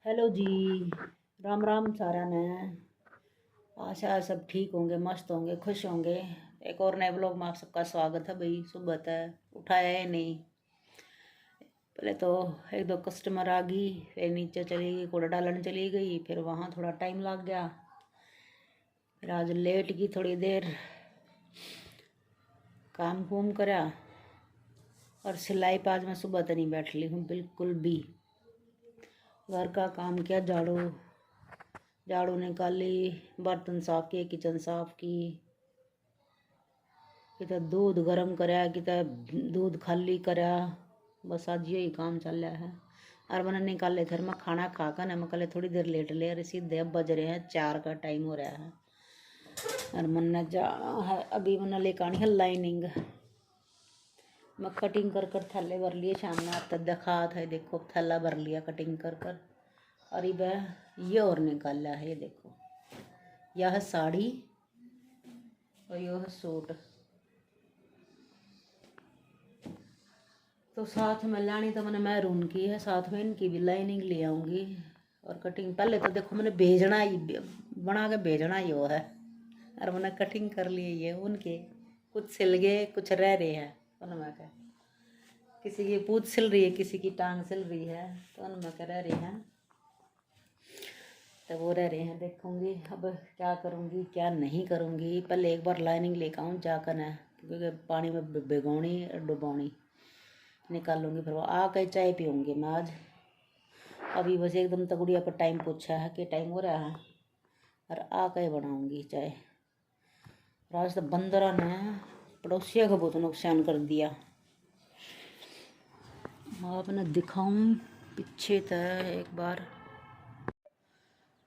Hello जी। राम राम सारा ने। आशा है सब ठीक होंगे, मस्त होंगे, खुश होंगे। एक और नए ब्लॉग में आप सबका स्वागत है। भाई सुबह तक उठाया है नहीं। पहले तो एक दो कस्टमर आ गई, फिर नीचे चली गई, कूड़ा डालने चली गई, फिर वहाँ थोड़ा टाइम लग गया। फिर आज लेट की थोड़ी देर, काम कुम करा। और सिलाई पे आज मैं सुबह तक नहीं बैठ ली हूँ बिल्कुल भी। घर का काम किया, झाड़ू निकाली, बर्तन साफ किए, किचन साफ की, कितना दूध गर्म कराया, कितना दूध खाली करा। बस आज यही काम चल रहा है। और मैंने निकाले थे, मैं खाना खा कर ना, मैं कल थोड़ी देर लेट ले, अरे सीधे अब बज रहे हैं 4 का टाइम हो रहा है। और मैंने जा है अभी मैंने लेकर आनी है लाइनिंग। मैं कटिंग कर कर थैले भर लिए, शाम में अब तक दिखा था, देखो थैला भर लिया कटिंग कर कर। और ये और निकाला है, ये देखो, यह है साड़ी और यह है सूट। तो साथ में लानी तो मैंने मैरून की है, साथ में इनकी भी लाइनिंग ले आऊँगी। और कटिंग पहले तो देखो मैंने भेजना ही, बना के भेजना ही वो है। और मैंने कटिंग कर ली ये उनके, कुछ सिल गए, कुछ रह रहे हैं उनमें का। किसी की पूँछ सिल रही है, किसी की टांग सिल रही है, तो उनमें का रह रहे हैं। तो वो रह रहे हैं, देखूँगी अब क्या करूँगी क्या नहीं करूँगी। पहले एक बार लाइनिंग लेकर आऊँ जाकर ना, क्योंकि पानी में भिगोनी डुबोनी, निकालूंगी। फिर वो आकर चाय पीऊँगी मैं आज। अभी बस एकदम तगड़िया पर टाइम पूछा है कि टाइम हो रहा है, और आकर बनाऊँगी चाय। आज तो बंदरा ने पड़ोसिया को बहुत नुकसान कर दिया। आपने दिखाऊँ पीछे तक एक बार,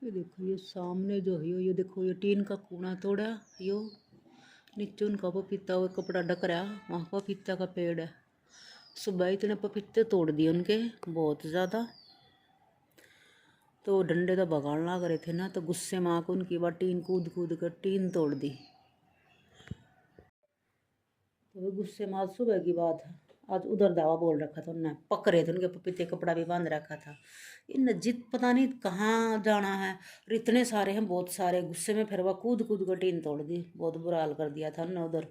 ये देखो, ये सामने जो है ये देखो, ये टीन का कूड़ा तोड़ा, यो नीचे उनका पपीता हुआ कपड़ा ढक रहा, वहाँ पपीता का पेड़ है। सुबह इतने पपीते तोड़ दिए उनके, बहुत ज़्यादा। तो डंडे तो भगाड़ लग रहे थे ना, तो गुस्से में आकर उनकी बार टीन कूद कूद कर टीन तोड़ दी। तो वो गुस्से में, आज सुबह की बात है, आज उधर दावा बोल रखा था उनने, पक रहे थे उनके पपीते, कपड़ा भी बांध रखा था। इन जित पता नहीं कहाँ जाना है, और इतने सारे हैं, बहुत सारे। गुस्से में फिर वह कूद कूद कर टीन तोड़ दी, बहुत बुरा हाल कर दिया था उन्होंने उधर।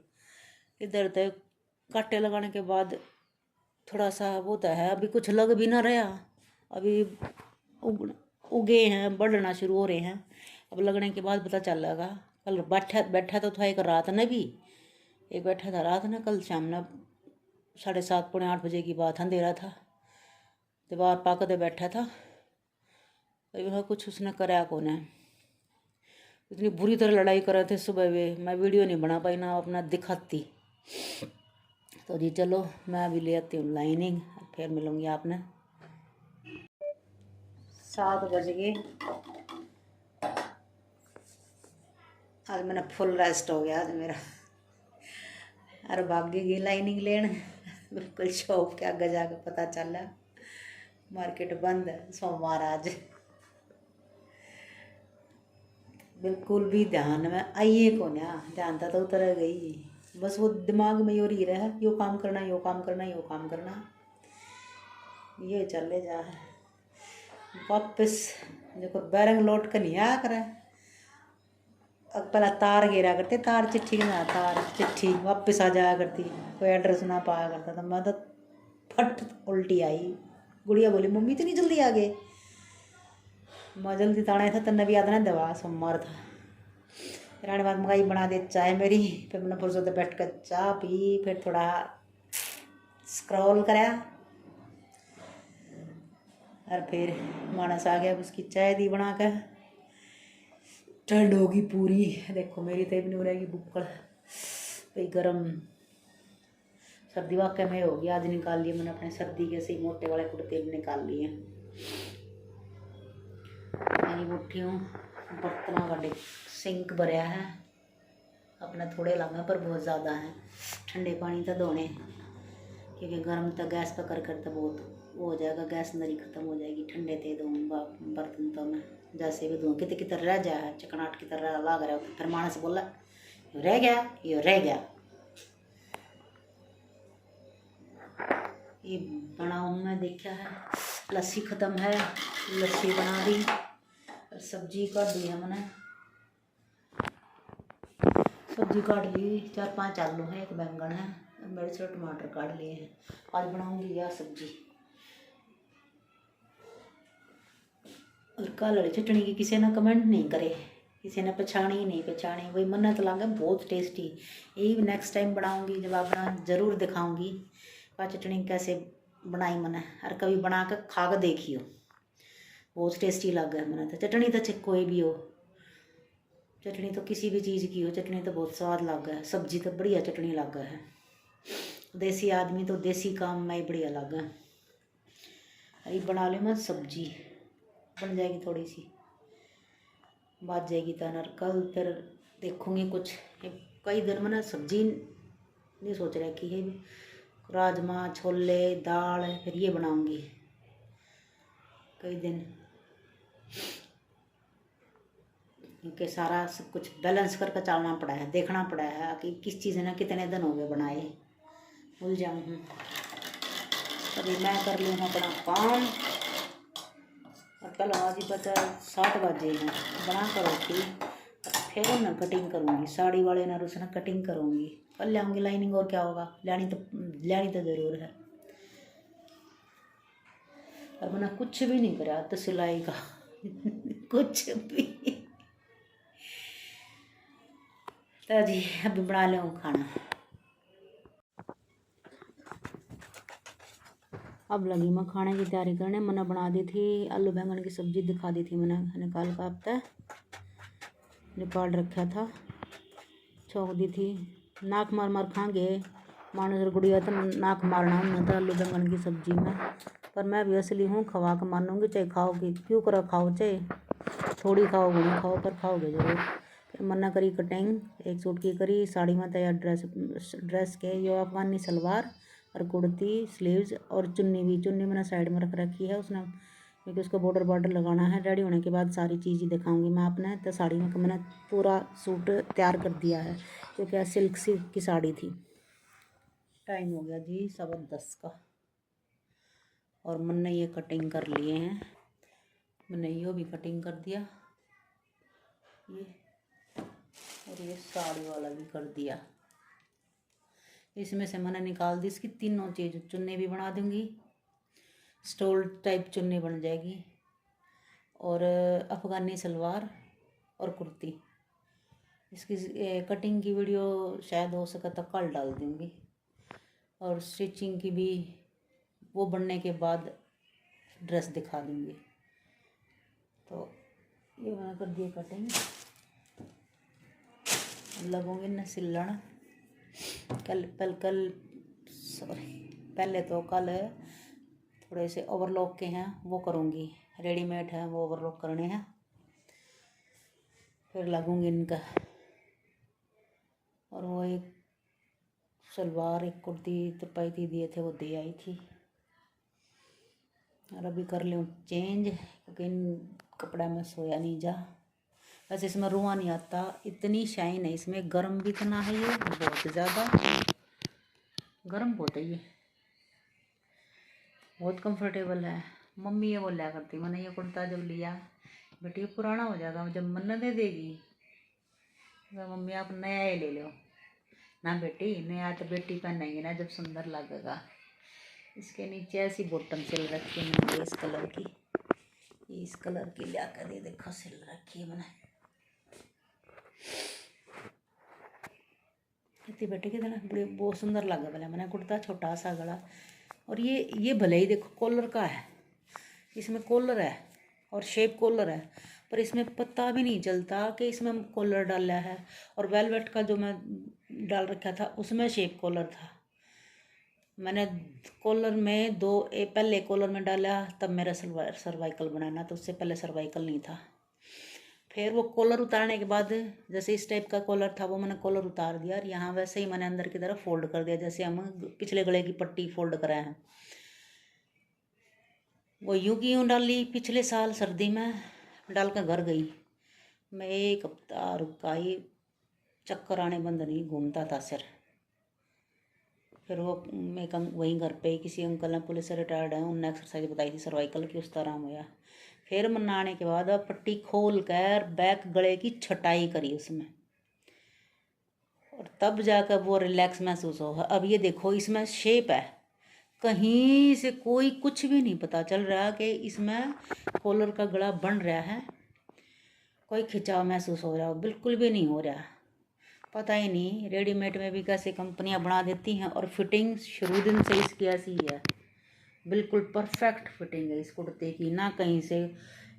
इधर तक कांटे लगाने के बाद थोड़ा सा वो तो है, अभी कुछ लग भी ना रहा, अभी उगे हैं, बढ़ना शुरू हो रहे हैं। अब लगने के बाद पता चल लगा। कल बैठा बैठा तो था एक रात ने भी, एक बैठा था रात ने, कल शाम ने 7:30 पौने 8 बजे की बात, अंधेरा था, दीवार पाकते बैठा था। वह कुछ उसने कराया कौन है, इतनी बुरी तरह लड़ाई कर रहे थे सुबह वे। मैं वीडियो नहीं बना पाई ना अपना दिखाती। तो जी चलो मैं भी ले आती हूँ लाइनिंग, फिर मिलूँगी आपने। 7 बज गए। आज मैंने फुल रेस्ट हो गया आज मेरा। अरे भाग्य की लाइनिंग लेन, बिल्कुल शॉप के आगे जाके पता चला मार्केट बंद है, सोमवार आज। बिल्कुल भी ध्यान में आइए को ना, ध्यान तो उतर गई। बस वो दिमाग में यो रही रहा, यो काम करना, यो काम करना, यो काम करना, ये चले जा है। वापस देखो बैरंग लौट कर नहीं आया करे। अब पहला तार गिरा करते, तार चिट्ठी ना, तार चिट्ठी वापस आ जाया करती, कोई एड्रेस ना पाया करता था। मैं तो फट उल्टी आई। गुड़िया बोली मम्मी इतनी जल्दी आ गए। मैं जल्दी ताने था, तन्ने भी याद ना दवा, सोमवार था। फिर आने बाद मंगाई बना दे चाय मेरी, फिर मैंने फुर्सत बैठ कर चाय पी, फिर थोड़ा स्क्रॉल कराया, और फिर मानस आ गया, उसकी चाय दी बना कर। ठंड होगी पूरी, देखो मेरी तो नहीं हो रहेगी बुक्कड़ भाई गर्म। सर्दी वाकई में होगी, आज निकाल लिए मैंने अपने सर्दी के सही मोटे वाले कुर्ते भी निकाल लिए। मैं उठी हूँ, बर्तनों का सिंक भरया है अपना, थोड़े लगा पर बहुत ज़्यादा है। ठंडे पानी तो धोने, क्योंकि गर्म तो गैस पर कर कर तो बहुत वो हो जाएगा, गैस अंदर ही ख़त्म हो जाएगी। ठंडे थे दूँगा बर्तन तो मैं जैसे भी दूँ, कितने की तरह रह जाए, चकनाट की तरह लाग रहा है। फिर मानस बोला रह गया, ये रह गया। ये बनाऊँ मैं देखा है, लस्सी ख़त्म है, लस्सी बना दी और सब्जी काट दी है मैंने। सब्जी काट ली, 4-5 आलू हैं, 1 बैंगन है, मिर्च और टमाटर काट लिए हैं। आज बनाऊंगी यह सब्जी। और कल वाली चटनी की किसी ने कमेंट नहीं करे, किसी ने पछाणी नहीं पहचानी, वही मन्नत लागे बहुत टेस्टी। यही नेक्स्ट टाइम बनाऊंगी, जब आप बना ज़रूर दिखाऊंगी वह चटनी कैसे बनाई मैंने, और कभी बना कर खा कर देखियो, बहुत टेस्टी लगे मैंने। तो चटनी तो चाहे कोई भी हो, चटनी तो किसी भी चीज़ की हो, चटनी तो बहुत स्वाद लगा है। सब्जी तो बढ़िया चटनी लगा है, देसी आदमी तो देसी काम में ही बढ़िया लगा। अरे बना ली मैं सब्जी, बन जाएगी थोड़ी सी, बात जाएगी तनर। कल फिर देखूँगी कुछ, कई दिन मैंने सब्जी नहीं सोच रखी है, राजमा छोले दाल, फिर ये बनाऊँगी कई दिन, क्योंकि सारा सब कुछ बैलेंस करके चलना पड़ा है, देखना पड़ा है कि किस चीज़ ने कितने दिन हो गए बनाए, भूल जाऊँ हूँ। अभी मैं कर लूँ अपना काम, और कल आज ही पता 7 बजे हैं बना कर रखी, फिर उन्हें कटिंग करूँगी, साड़ी वाले ना उसने कटिंग करूँगी, कल ले आऊँगी लाइनिंग, और क्या होगा, लेनी तो ज़रूर है। अब मैंने कुछ भी नहीं करा तो सिलाई का कुछ भी। तो जी अभी बना लूँ खाना। अब लगी मैं खाने की तैयारी करने। मैंने बना दी थी आलू बैंगन की सब्जी, दिखा दी थी मैंने, निकाल का अब तक निकाल रखा था, छोंक दी थी। नाक मार मार खाएंगे मानुस गुड़िया, तो नाक मारना हूँ तो आलू बैंगन की सब्जी में, पर मैं भी असली हूँ, खवा कर मानूंगी, चाहे खाओगी क्यों करो, खाओ चाहे थोड़ी खाओ बड़ी खाओ, पर खाओगे जरूर। फिर मन्ना करी कटिंग, एक सूट की करी, साड़ी में तैयार ड्रेस के, ये अफगानी सलवार और कुर्ती स्लीव्स, और चुन्नी मैंने साइड में रख रखी है उसने, क्योंकि उसको बॉर्डर लगाना है। रेडी होने के बाद सारी चीज़ दिखाऊंगी मैं आपने। तो साड़ी में मैंने पूरा सूट तैयार कर दिया है, क्योंकि सिल्क की साड़ी थी। टाइम हो गया जी 10:15 का, और मैंने ये कटिंग कर लिए हैं, मैंने यो भी कटिंग कर दिया ये, और ये साड़ी वाला भी कर दिया। इसमें से मैंने निकाल दी इसकी तीनों चीज़, चुन्नी भी बना दूंगी, स्टोल टाइप चुन्नी बन जाएगी, और अफ़गानी सलवार और कुर्ती। इसकी कटिंग की वीडियो शायद हो सका तो कल डाल दूँगी, और स्टिचिंग की भी वो बनने के बाद ड्रेस दिखा दूँगी। तो ये मैंने कर दिया कटिंग, लगूँगी न सिलना। पहले तो कल थोड़े से ओवरलॉक के हैं वो करूँगी, रेडीमेड है वो ओवरलॉक करने हैं, फिर लगूँगी इनका। और वो एक सलवार एक कुर्ती तरपाई दिए थे वो दे आई थी, और अभी कर लूँ चेंज, क्योंकि इन कपड़ा में सोया नहीं जा। वैसे इसमें रुआ नहीं आता, इतनी शाइन है इसमें, गर्म भी इतना है, ये बहुत ज़्यादा गर्म बहुत है, ये बहुत कंफर्टेबल है। मम्मी ये बोला करती, मैंने ये कुर्ता जब लिया, बेटी ये पुराना हो जाएगा, जब मन्नत दे देगी तो मम्मी आप नया ही ले लो ना बेटी, नया तो बेटी पहनेगी ना जब सुंदर लगेगा। इसके नीचे ऐसी बॉटम सिल रखी है मैंने इस कलर की, इस कलर की लिया कर दे, देखो सिल रखी है मैंने। इतनी बेटी की तरह बड़ी बहुत सुंदर लगा भला मैंने कुर्ता, छोटा सा गला, और ये भले ही देखो कॉलर का है, इसमें कॉलर है और शेप कॉलर है, पर इसमें पता भी नहीं चलता कि इसमें कॉलर डाला है। और वेलवेट का जो मैं डाल रखा था उसमें शेप कॉलर था, मैंने कॉलर में पहले कॉलर में डाला तब मेरा सर्वाइकल बनाना, तो उससे पहले सर्वाइकल नहीं था। फिर वो कॉलर उतारने के बाद जैसे इस टाइप का कॉलर था वो मैंने कॉलर उतार दिया, और यहाँ वैसे ही मैंने अंदर की तरफ फोल्ड कर दिया, जैसे हम पिछले गले की पट्टी फोल्ड कराए हैं। वो यूं की यूँ डाली, पिछले साल सर्दी में डाल कर घर गई मैं, 1 हफ्ता रुकाई, चक्कर आने बंद नहीं, घूमता था सिर। फिर वो एक वहीं घर पे ही किसी अंकल ने, पुलिस से रिटायर्ड है, उनने एक्सरसाइज बताई थी सर्वाइकल की, उसका आराम हुआ। फिर मनाने के बाद अब पट्टी खोल कर बैक गले की छटाई करी उसमें, और तब जाकर वो रिलैक्स महसूस होगा। अब ये देखो इसमें शेप है, कहीं से कोई कुछ भी नहीं पता चल रहा कि इसमें कॉलर का गला बन रहा है, कोई खिंचाव महसूस हो रहा हो, बिल्कुल भी नहीं हो रहा। पता ही नहीं रेडीमेड में भी कैसे कंपनियां बना देती हैं। और फिटिंग शुरू दिन से इसकी ऐसी ही है, बिल्कुल परफेक्ट फिटिंग है इस कुर्ते की, ना कहीं से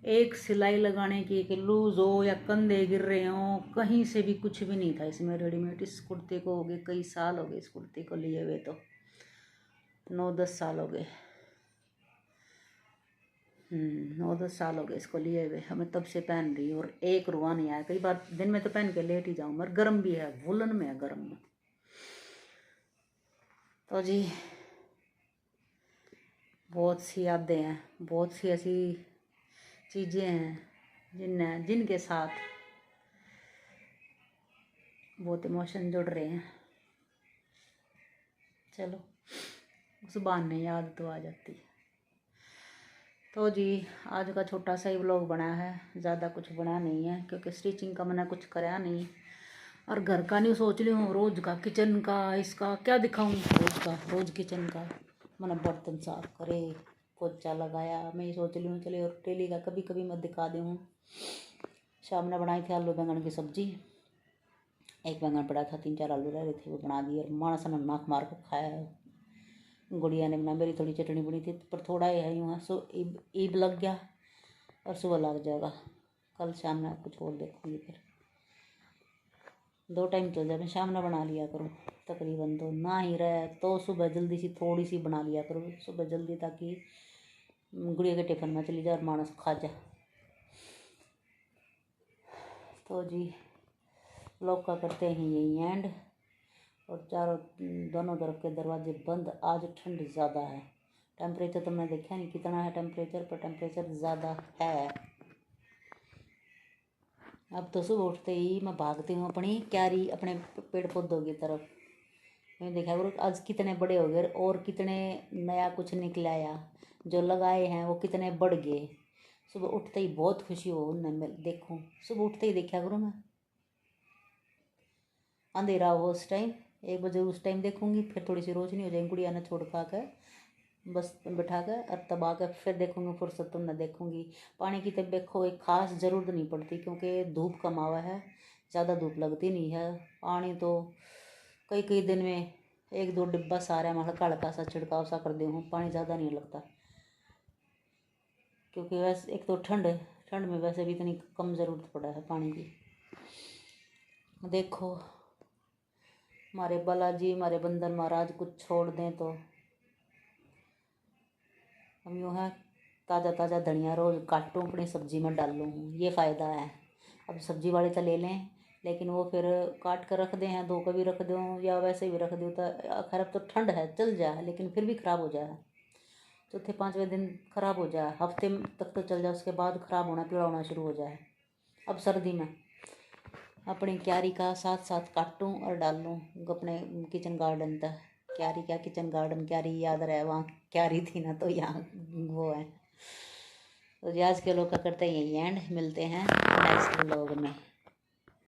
एक सिलाई लगाने की कि लूज़ हो या कंधे गिर रहे हों, कहीं से भी कुछ भी नहीं था इसमें रेडीमेड। इस कुर्ते को हो गए कई साल हो गए, इस कुर्ते को लिए हुए तो 9-10 साल हो गए। 9-10 साल हो गए इसको लिए हुए, हमें तब से पहन रही हूँ और एक रुआ नहीं आया। कई बार दिन में तो पहन के लेट ही जाऊँ, मगर गर्म भी है, वुलन में है, गर्म में। तो जी बहुत सी यादें हैं, बहुत सी ऐसी चीज़ें हैं जिनके साथ बहुत इमोशन जुड़ रहे हैं। चलो उस बहाने याद तो आ जाती है। तो जी आज का छोटा सा ही व्लॉग बना है, ज़्यादा कुछ बना नहीं है क्योंकि स्टिचिंग का मैंने कुछ कराया नहीं, और घर का नहीं सोच रही हूँ, रोज़ का किचन का इसका क्या दिखाऊँ, रोज़ किचन का मैंने बर्तन साफ करे, पोछा लगाया, मैं ये सोच रही हूँ चले और डेली का कभी कभी मैं दिखा दूँ। शाम ने बनाई थी आलू बैंगन की सब्जी, एक बैंगन पड़ा था, 3-4 आलू रह रहे थे, वो बना दिए और मानस ने नाक मार कर खाया। गुड़िया ने बना, मेरी थोड़ी चटनी बनी थी पर थोड़ा ही है यूँ है, सो ईब लग गया और सुबह लग जाएगा। कल शाम में कुछ और देखूँगी, फिर 2 टाइम चल जाए, मैं शाम में बना लिया करूँ तकरीबन, तो ना ही रहे तो सुबह जल्दी सी थोड़ी सी बना लिया करूँ सुबह जल्दी, ताकि गुड़िया के टिफ़िन में चली जाए और मानस खा जाए। तो जी लोग का करते हैं यही एंड, और दोनों तरफ के दरवाजे बंद। आज ठंड ज़्यादा है, टेम्परेचर तो मैंने देखा नहीं कितना है टेम्परेचर, पर टेम्परेचर ज़्यादा है। अब तो सुबह उठते ही मैं भागती हूँ अपनी क्यारी, अपने पेड़ पौधों की तरफ। मैंने देखा करो आज कितने बड़े हो गए और कितने नया कुछ निकला आया, जो लगाए हैं वो कितने बढ़ गए। सुबह उठते ही बहुत खुशी हो उनमें देखूँ, सुबह उठते ही देखा करूँ मैं, अंधेरा हो उस टाइम 1 बजे उस टाइम देखूँगी, फिर थोड़ी सी रोशनी हो जाएगी, गुड़िया ने छोड़ खा कर बस बिठा कर, और तब आकर फिर देखूँगी, फुर्सत तो न देखूँगी। पानी की तब देखो एक ख़ास ज़रूरत नहीं पड़ती क्योंकि धूप कम आवा है, ज़्यादा धूप लगती नहीं है। पानी तो कई दिन में 1-2 डिब्बा सारा मैं हल्का हल्का सा छिड़काव सा कर दूँ, पानी ज़्यादा नहीं लगता क्योंकि वैसे एक तो ठंड में वैसे भी इतनी कम ज़रूरत पड़ा है पानी की। देखो हमारे बालाजी, हमारे बंदर महाराज कुछ छोड़ दें तो हम यूँ है ताज़ा ताज़ा धनिया रोज़ काटूँ अपनी सब्ज़ी में डालूँ, ये फ़ायदा है। अब सब्ज़ी वाले तो ले लें, लेकिन वो फिर काट कर रख दें हैं, धो कर भी रख दूँ या वैसे भी रख दूँ तो खैर अब तो ठंड है चल जाए, लेकिन फिर भी ख़राब हो जाए, चौथे 5वें दिन ख़राब हो जाए, हफ्ते तक तो चल जाए, उसके बाद ख़राब होना पीला होना शुरू हो जाए। अब सर्दी में अपनी क्यारी का साथ साथ काटूँ और डालूँ अपने किचन गार्डन तक। क्यारी क्या किचन गार्डन, क्यारी याद रहे, वहाँ क्यारी थी ना, तो यहाँ वो है। तो आज के लोग का करते हैं यही एंड, मिलते हैं नेक्स्ट व्लॉग में।